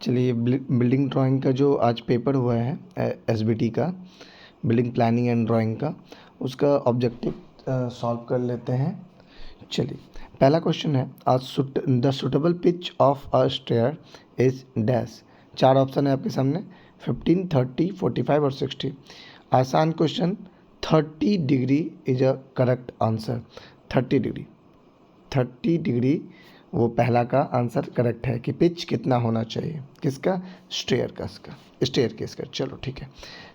चलिए building drawing का जो आज पेपर हुआ है एसबीटी का, बिल्डिंग प्लानिंग एंड ड्राइंग का, उसका ऑब्जेक्टिव सॉल्व कर लेते हैं। चलिए पहला क्वेश्चन है, the suitable pitch of a stair is dash. 4 option है आपके सामने, 15, 30, 45 और 60। आसान question, 30 degree is a correct answer. 30 degree, 30 degree वो पहला का आंसर करेक्ट है कि पिच कितना होना चाहिए, किसका, स्टेयर का, इसका स्टेयर केस का। चलो ठीक है।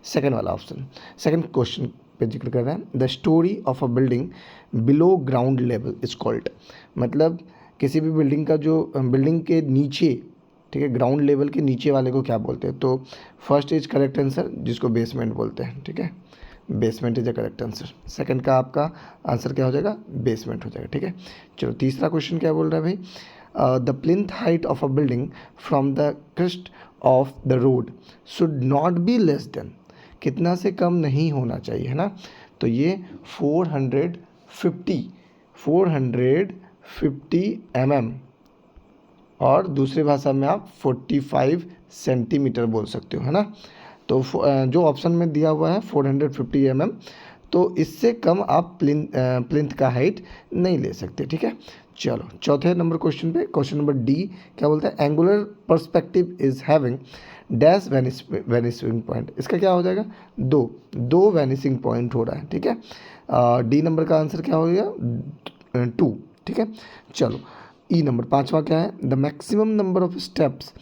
सेकंड वाला ऑप्शन, सेकंड क्वेश्चन पे जिक्र कर रहे हैं, the story of a building below ground level is called. मतलब किसी भी बिल्डिंग का जो बिल्डिंग के नीचे, ठीक है, ग्राउंड लेवल के नीचे वाले को क्या बोलते हैं। तो फर्स्ट इज करेक्ट आंसर, जिसको बेसमेंट बोलते हैं। ठीक है, basement is a correct answer. Second का आपका आंसर क्या हो जाएगा, बेसमेंट हो जाएगा। ठीक है, चलो तीसरा क्वेश्चन क्या बोल रहा है भाई, the plinth height of a building from the crest of the road should not be less than. कितना से कम नहीं होना चाहिए, है ना। तो ये 450 mm, और दूसरी भाषा में आप 45 सेंटीमीटर बोल सकते हो, है ना। तो जो ऑप्शन में दिया हुआ है 450 mm, तो इससे कम आप प्लिंथ का हाइट नहीं ले सकते। ठीक है, चलो चौथे नंबर क्वेश्चन पे, क्वेश्चन नंबर डी क्या बोलता है, angular perspective is having dash vanishing point. इसका क्या हो जाएगा, दो वैनिशिंग पॉइंट हो रहा है। ठीक है, डी नंबर का आंसर क्या हो गया, 2। ठीक है, चलो ई नंबर पांचवा क्या है, the maximum number of steps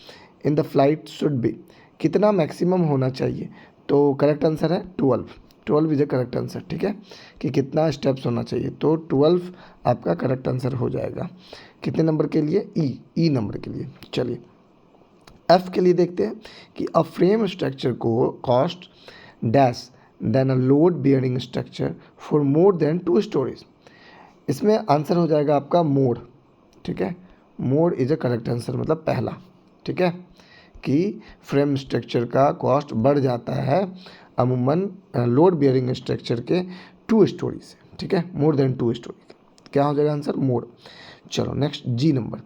in the flight should be. कितना मैक्सिमम होना चाहिए, तो करेक्ट आंसर है 12 इज अ करेक्ट आंसर। ठीक है, कि कितना स्टेप्स होना चाहिए, तो 12 आपका करेक्ट आंसर हो जाएगा। कितने नंबर के लिए, ई नंबर के लिए। चलिए एफ के लिए देखते हैं कि अ फ्रेम स्ट्रक्चर को cost dash than a load bearing structure for more than 2 storeys. इसमें आंसर हो जाएगा आपका मोड। ठीक है, more is a correct answer, मतलब पहला। ठीक है, कि फ्रेम स्ट्रक्चर का कॉस्ट बढ़ जाता है अमूमन लोड बियरिंग स्ट्रक्चर के 2 स्टोरी से। ठीक है, मोर देन 2 स्टोरी, क्या हो जाएगा आंसर, मोड। चलो next G number,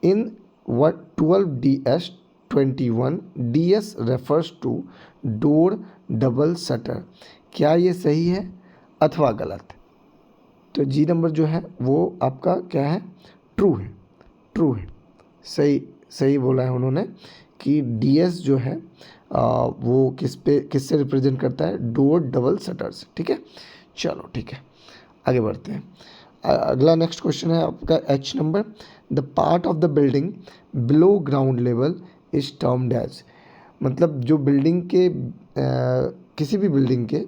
in 12DS21 DS refers to door double shutter. क्या ये सही है अथवा गलत। तो जी नंबर जो है वो आपका क्या है, ट्रू है। सही बोला है उन्होंने कि डीएस जो है वो किससे रिप्रेजेंट करता है, डोर डबल शटर्स। ठीक है, चलो ठीक है, आगे बढ़ते हैं। अगला नेक्स्ट क्वेश्चन है आपका H number, the part of the building below ground level is termed as. मतलब जो बिल्डिंग के किसी भी बिल्डिंग के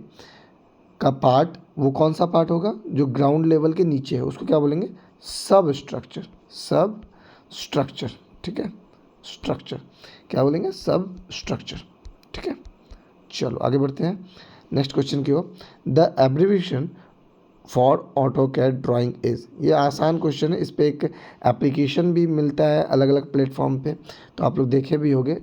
का पार्ट, वो कौन सा पार्ट होगा, जो ग्राउंड लेवल के नीचे है, उसको क्या बोलेंगे, सब स्ट्रक्चर। ठीक है, स्ट्रक्चर क्या बोलेंगे, सब स्ट्रक्चर। ठीक है, चलो आगे बढ़ते हैं नेक्स्ट क्वेश्चन की ओर, the abbreviation for AutoCAD drawing is. ये आसान क्वेश्चन है, इस पर एक एप्लीकेशन भी मिलता है अलग अलग प्लेटफॉर्म पे, तो आप लोग देखे भी होंगे,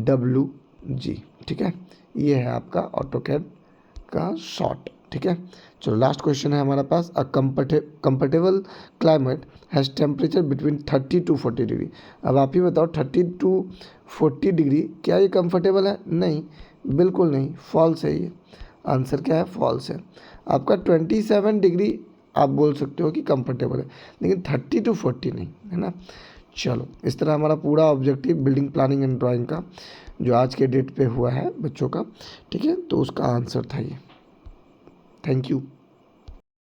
DWG। ठीक है, ये है आपका ऑटोकैड का शॉर्ट। ठीक है, चलो लास्ट क्वेश्चन है हमारे पास, a comfortable climate has temperature between 30 to 40 degree. अब आप ही बताओ 30 to 40 डिग्री क्या ये कंफर्टेबल है, नहीं, बिल्कुल नहीं, फॉल्स है ये। आंसर क्या है, फॉल्स है। आपका 27 डिग्री आप बोल सकते हो कि कंफर्टेबल है, लेकिन 30 to 40 नहीं, है ना। चलो इस तरह हमारा पूरा objective building planning and drawing का जो आज के डेट पे हुआ है बच्चों का, ठीक है, तो उसका आंसर था ये। Thank you.